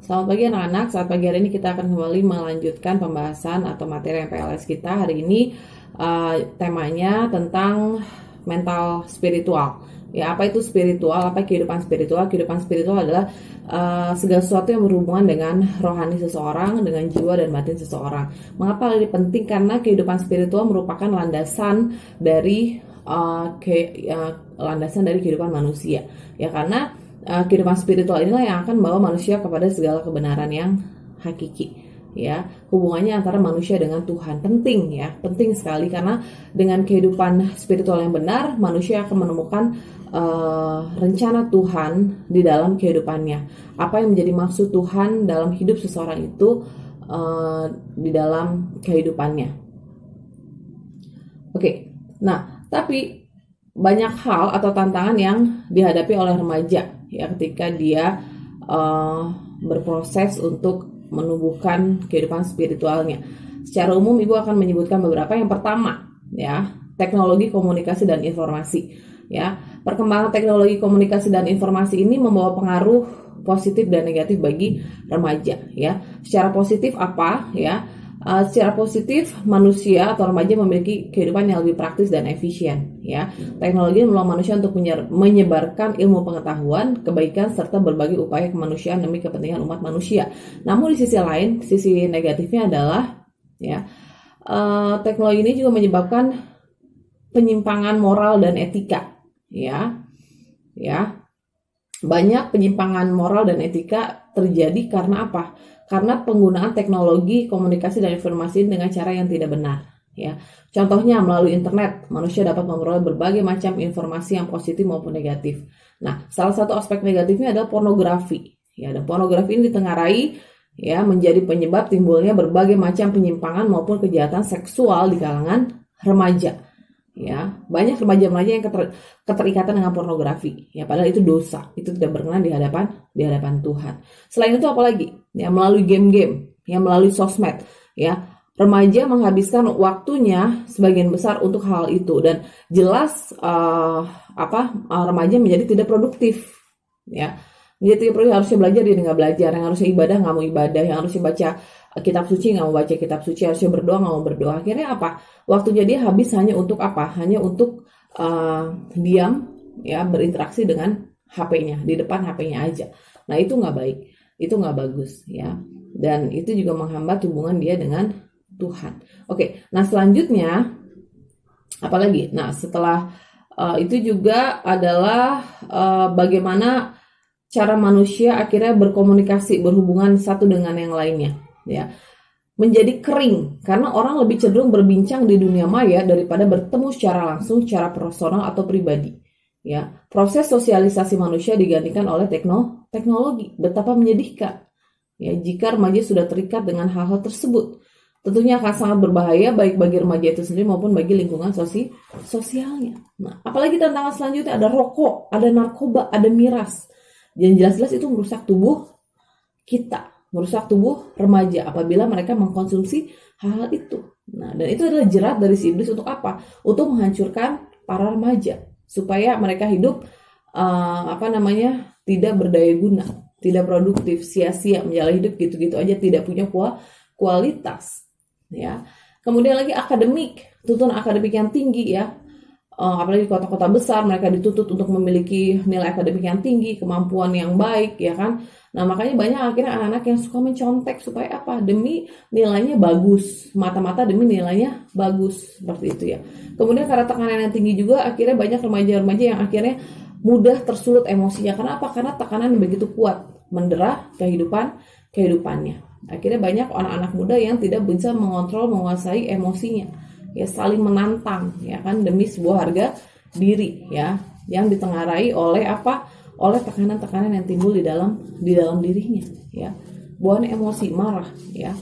Selamat pagi anak-anak, saat pagi hari ini kita akan kembali melanjutkan pembahasan atau materi MPLS kita. Hari ini temanya tentang mental spiritual. Ya, apa itu spiritual? Apa kehidupan spiritual? Kehidupan spiritual adalah segala sesuatu yang berhubungan dengan rohani seseorang, dengan jiwa dan batin seseorang. Mengapa ini penting? Karena kehidupan spiritual merupakan landasan dari kehidupan manusia. Ya, karena kehidupan spiritual inilah yang akan membawa manusia kepada segala kebenaran yang hakiki. Ya, hubungannya antara manusia dengan Tuhan penting ya, penting sekali karena dengan kehidupan spiritual yang benar, manusia akan menemukan rencana Tuhan di dalam kehidupannya. Apa yang menjadi maksud Tuhan dalam hidup seseorang itu di dalam kehidupannya. Oke, nah tapi banyak hal atau tantangan yang dihadapi oleh remaja ya ketika dia berproses untuk menumbuhkan kehidupan spiritualnya. Secara umum ibu akan menyebutkan beberapa. Yang pertama ya, teknologi komunikasi dan informasi ya. Perkembangan teknologi komunikasi dan informasi ini membawa pengaruh positif dan negatif bagi remaja ya. Secara positif apa ya? Secara positif manusia atau remaja memiliki kehidupan yang lebih praktis dan efisien ya. Teknologi menolong manusia untuk menyebarkan ilmu pengetahuan, kebaikan serta berbagai upaya kemanusiaan demi kepentingan umat manusia. Namun di sisi lain, sisi negatifnya adalah ya, teknologi ini juga menyebabkan penyimpangan moral dan etika ya. Banyak penyimpangan moral dan etika terjadi karena apa? Karena penggunaan teknologi komunikasi dan informasi dengan cara yang tidak benar ya. Contohnya melalui internet, manusia dapat memperoleh berbagai macam informasi yang positif maupun negatif. Nah, salah satu aspek negatifnya adalah pornografi. Ya, dan pornografi ini ditengarai ya menjadi penyebab timbulnya berbagai macam penyimpangan maupun kejahatan seksual di kalangan remaja. Ya, banyak remaja-remaja yang keterikatan dengan pornografi. Ya, padahal itu dosa, itu tidak berkenan di hadapan Tuhan. Selain itu apalagi? Ya, melalui game-game, ya melalui sosmed, ya. Remaja menghabiskan waktunya sebagian besar untuk hal itu dan jelas remaja menjadi tidak produktif. Ya. Menjadi tidak produktif, harusnya belajar dia nggak belajar, yang harusnya ibadah nggak mau ibadah, yang harusnya baca kitab suci nggak mau baca kitab suci, harusnya berdoa nggak mau berdoa. Akhirnya apa? Waktunya dia habis hanya untuk apa? Hanya untuk diam ya, berinteraksi dengan HP-nya, di depan HP-nya aja. Nah, itu nggak baik, itu nggak bagus ya, dan itu juga menghambat hubungan dia dengan Tuhan. Oke, nah selanjutnya apalagi? Nah, setelah itu juga adalah bagaimana cara manusia akhirnya berkomunikasi, berhubungan satu dengan yang lainnya ya, menjadi kering karena orang lebih cenderung berbincang di dunia maya daripada bertemu secara langsung, secara personal atau pribadi ya. Proses sosialisasi manusia digantikan oleh teknologi. Betapa menyedihkan ya jika remaja sudah terikat dengan hal-hal tersebut. Tentunya akan sangat berbahaya baik bagi remaja itu sendiri maupun bagi lingkungan sosialnya. Nah, apalagi tantangan selanjutnya ada rokok, ada narkoba, ada miras. Dan jelas-jelas itu merusak tubuh kita, merusak tubuh remaja apabila mereka mengkonsumsi hal-hal itu. Nah, dan itu adalah jerat dari si iblis untuk apa? Untuk menghancurkan para remaja supaya mereka hidup tidak berdaya guna, tidak produktif, sia-sia menjalani hidup gitu-gitu aja, tidak punya kualitas ya. Kemudian lagi akademik, tuntutan akademik yang tinggi ya. Apalagi di kota-kota besar mereka dituntut untuk memiliki nilai akademik yang tinggi, kemampuan yang baik ya kan. Nah, makanya banyak akhirnya anak-anak yang suka mencontek supaya apa? Demi nilainya bagus, mata-mata demi nilainya bagus, seperti itu ya. Kemudian karena tekanan yang tinggi juga akhirnya banyak remaja-remaja yang akhirnya mudah tersulut emosinya. Kenapa? Karena tekanan yang begitu kuat mendera kehidupannya. Akhirnya banyak anak-anak muda yang tidak bisa menguasai emosinya. Ya, saling menantang ya kan demi sebuah harga diri ya yang ditengarai oleh apa? Oleh tekanan-tekanan yang timbul di dalam dirinya ya. Buahnya emosi, marah ya.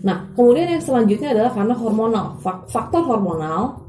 Nah, kemudian yang selanjutnya adalah karena hormonal. Faktor hormonal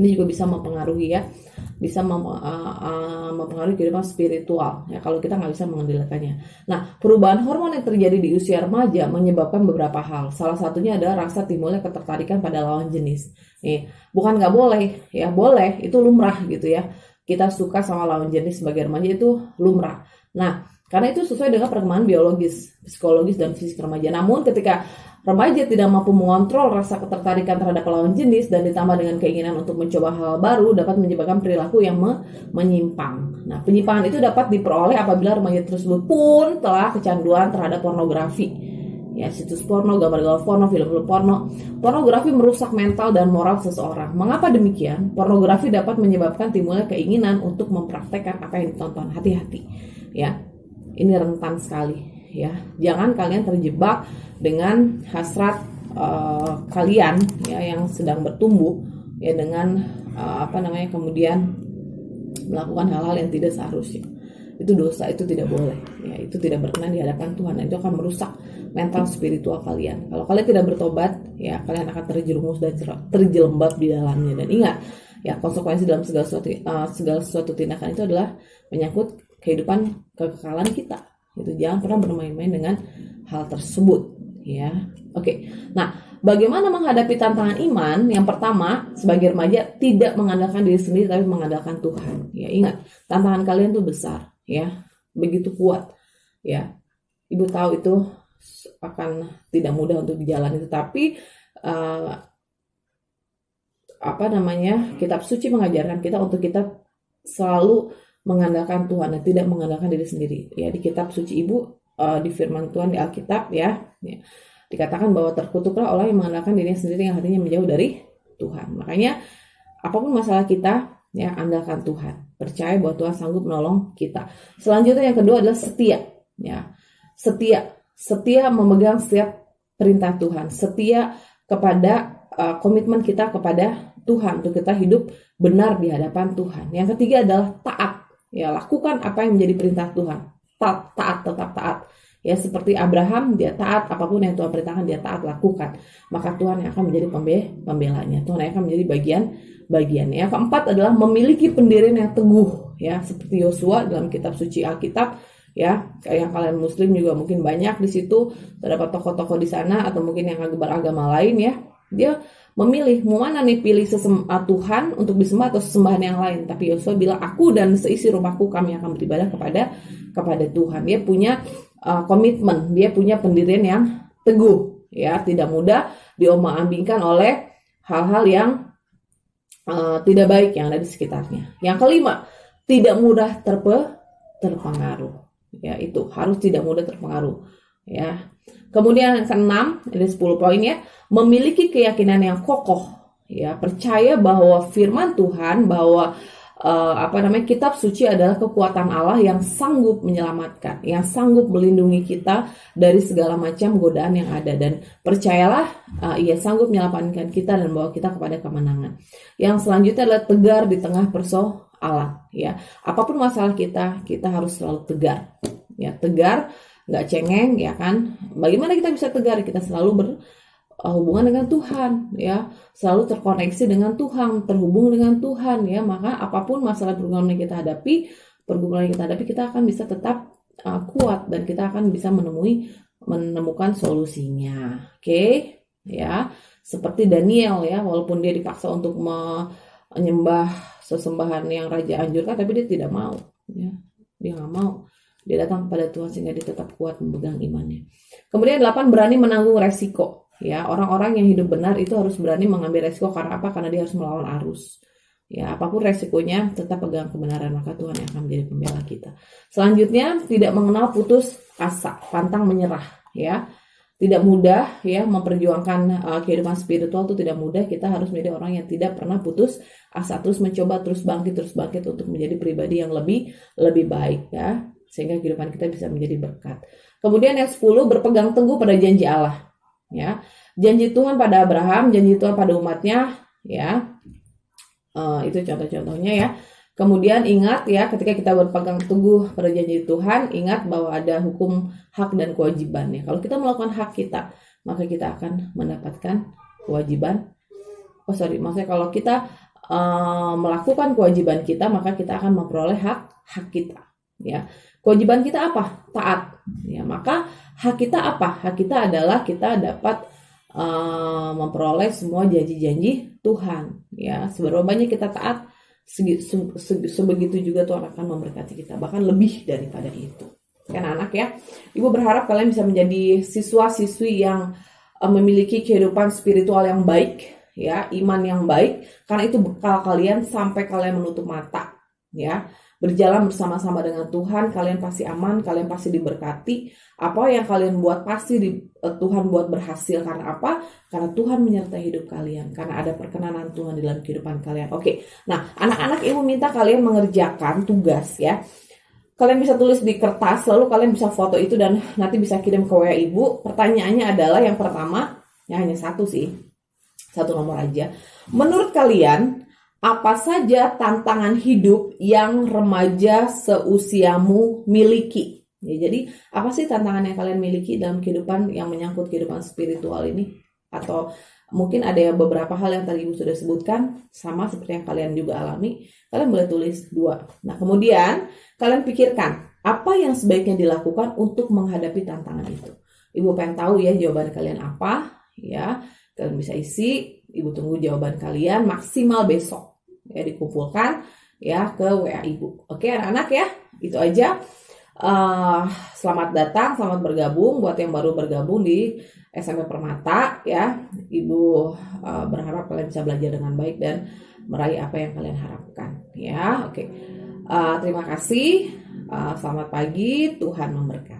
ini juga bisa mempengaruhi ya. Bisa mempengaruhi kehidupan spiritual ya kalau kita nggak bisa mengendalikannya. Nah, perubahan hormon yang terjadi di usia remaja menyebabkan beberapa hal. Salah satunya adalah rasa timbulnya ketertarikan pada lawan jenis. Nih, bukan nggak boleh ya, boleh, itu lumrah gitu ya. Kita suka sama lawan jenis sebagai remaja itu lumrah. Nah, Karena itu sesuai dengan perkembangan biologis, psikologis, dan fisik remaja. Namun ketika remaja tidak mampu mengontrol rasa ketertarikan terhadap lawan jenis dan ditambah dengan keinginan untuk mencoba hal baru dapat menyebabkan perilaku yang menyimpang. Nah, penyimpangan itu dapat diperoleh apabila remaja tersebut pun telah kecanduan terhadap pornografi. Ya, situs porno, gambar-gambar porno, film-film porno. Pornografi merusak mental dan moral seseorang. Mengapa demikian? Pornografi dapat menyebabkan timbulnya keinginan untuk mempraktekkan apa yang ditonton. Hati-hati, ya. Ini rentan sekali, ya. Jangan kalian terjebak dengan hasrat kalian, ya, yang sedang bertumbuh, ya, dengan kemudian melakukan hal-hal yang tidak seharusnya. Itu dosa, itu tidak boleh, ya. Itu tidak berkenan di hadapan Tuhan. Itu akan merusak mental spiritual kalian. Kalau kalian tidak bertobat, ya, kalian akan terjerumus dan terjelembab di dalamnya. Dan ingat, ya, konsekuensi dalam segala sesuatu tindakan itu adalah menyangkut kehidupan kekekalan kita. Itu jangan pernah bermain-main dengan hal tersebut, ya. Oke. Nah, bagaimana menghadapi tantangan iman? Yang pertama, sebagai remaja tidak mengandalkan diri sendiri tapi mengandalkan Tuhan. Ya, ingat, tantangan kalian tuh besar, ya. Begitu kuat, ya. Ibu tahu itu akan tidak mudah untuk dijalani, tetapi kitab suci mengajarkan kita untuk kita selalu mengandalkan Tuhan dan tidak mengandalkan diri sendiri. Ya, di kitab suci Ibu, di firman Tuhan di Alkitab, ya, dikatakan bahwa terkutuklah orang yang mengandalkan dirinya sendiri yang hatinya menjauh dari Tuhan. Makanya apapun masalah kita, ya, andalkan Tuhan. Percaya bahwa Tuhan sanggup menolong kita. Selanjutnya yang kedua adalah setia, ya. Setia memegang setiap perintah Tuhan. Setia kepada komitmen kita kepada Tuhan untuk kita hidup benar di hadapan Tuhan. Yang ketiga adalah taat. Ya, lakukan apa yang menjadi perintah Tuhan. Taat, tetap taat. Ya, seperti Abraham, dia taat, apapun yang Tuhan perintahkan dia taat, lakukan. Maka Tuhan yang akan menjadi pembelanya. Tuhan yang akan menjadi bagiannya. Yang keempat adalah memiliki pendirian yang teguh, ya, seperti Yosua dalam kitab suci Alkitab, ya. Kayak kalian Muslim juga mungkin banyak di situ, terdapat tokoh-tokoh di sana atau mungkin yang beragama lain, ya. Dia memilih mau mana nih, pilih Tuhan untuk disembah atau sesembahan yang lain. Tapi Yosua bilang, aku dan seisi rumahku kami akan beribadah kepada Tuhan. Dia punya komitmen, dia punya pendirian yang teguh, ya, tidak mudah diombang-ambingkan oleh hal-hal yang tidak baik yang ada di sekitarnya. Yang kelima, tidak mudah terpengaruh. Ya, itu harus tidak mudah terpengaruh, ya. Kemudian yang keenam, ada 10 poin, ya. Memiliki keyakinan yang kokoh, ya, percaya bahwa firman Tuhan, bahwa kitab suci adalah kekuatan Allah yang sanggup menyelamatkan, yang sanggup melindungi kita dari segala macam godaan yang ada, dan percayalah ia sanggup menyelamatkan kita dan membawa kita kepada kemenangan. Yang selanjutnya adalah tegar di tengah persoalan, ya. Apapun masalah kita harus selalu tegar, ya, tegar, nggak cengeng, ya kan. Bagaimana kita bisa tegar? Kita selalu hubungan dengan Tuhan, ya, selalu terkoneksi dengan Tuhan, terhubung dengan Tuhan, ya. Maka apapun masalah pergumulan yang kita hadapi, kita akan bisa tetap kuat dan kita akan bisa menemukan solusinya. Oke, ya. Seperti Daniel, ya, walaupun dia dipaksa untuk menyembah sesembahan yang raja anjurkan, tapi dia tidak mau, ya. Dia nggak mau. Dia datang kepada Tuhan sehingga dia tetap kuat memegang imannya. Kemudian 8, berani menanggung resiko. Ya, orang-orang yang hidup benar itu harus berani mengambil resiko. Karena apa? Karena dia harus melawan arus. Ya, apapun resikonya, tetap pegang kebenaran, maka Tuhan yang akan menjadi pembela kita. Selanjutnya, tidak mengenal putus asa, pantang menyerah, ya. Tidak mudah, ya, memperjuangkan kehidupan spiritual itu tidak mudah. Kita harus menjadi orang yang tidak pernah putus asa, terus mencoba, terus bangkit untuk menjadi pribadi yang lebih baik, ya, sehingga kehidupan kita bisa menjadi berkat. Kemudian yang 10, berpegang teguh pada janji Allah. Ya, janji Tuhan pada Abraham, janji Tuhan pada umatnya, ya, itu contoh-contohnya, ya. Kemudian ingat, ya, ketika kita berpegang teguh pada janji Tuhan, ingat bahwa ada hukum hak dan kewajibannya. Kalau kita melakukan hak kita, maka kita akan mendapatkan kewajiban. Maksudnya kalau kita melakukan kewajiban kita, maka kita akan memperoleh hak kita, ya. Kewajiban kita apa? Taat, ya. Maka hak kita apa? Hak kita adalah kita dapat memperoleh semua janji-janji Tuhan, ya. Seberapa banyak kita taat, sebegitu juga Tuhan akan memberkati kita, bahkan lebih daripada itu, Oke, anak-anak ya. Ibu berharap kalian bisa menjadi siswa-siswi yang memiliki kehidupan spiritual yang baik, ya, iman yang baik, karena itu bekal kalian sampai kalian menutup mata, ya. Berjalan bersama-sama dengan Tuhan, kalian pasti aman, kalian pasti diberkati. Apa yang kalian buat pasti Tuhan buat berhasil. Karena apa? Karena Tuhan menyertai hidup kalian, karena ada perkenanan Tuhan dalam kehidupan kalian. Oke, nah anak-anak, ibu minta kalian mengerjakan tugas ya. Kalian bisa tulis di kertas, lalu kalian bisa foto itu dan nanti bisa kirim ke WA ibu. Pertanyaannya adalah yang pertama, ya hanya satu sih, satu nomor aja. Menurut kalian, apa saja tantangan hidup yang remaja seusiamu miliki? Ya, jadi apa sih tantangan yang kalian miliki dalam kehidupan yang menyangkut kehidupan spiritual ini? Atau mungkin ada yang beberapa hal yang tadi ibu sudah sebutkan, sama seperti yang kalian juga alami. Kalian boleh tulis 2. Nah kemudian kalian pikirkan apa yang sebaiknya dilakukan untuk menghadapi tantangan itu. Ibu pengen tahu ya jawaban kalian apa, ya. Kalian bisa isi, ibu tunggu jawaban kalian maksimal besok. Ya, dikumpulkan ya ke WA ibu. Oke anak-anak ya, itu aja. Selamat datang, selamat bergabung buat yang baru bergabung di SMP Permata ya. Ibu berharap kalian bisa belajar dengan baik dan meraih apa yang kalian harapkan ya. Oke. Terima kasih. Selamat pagi, Tuhan memberkati.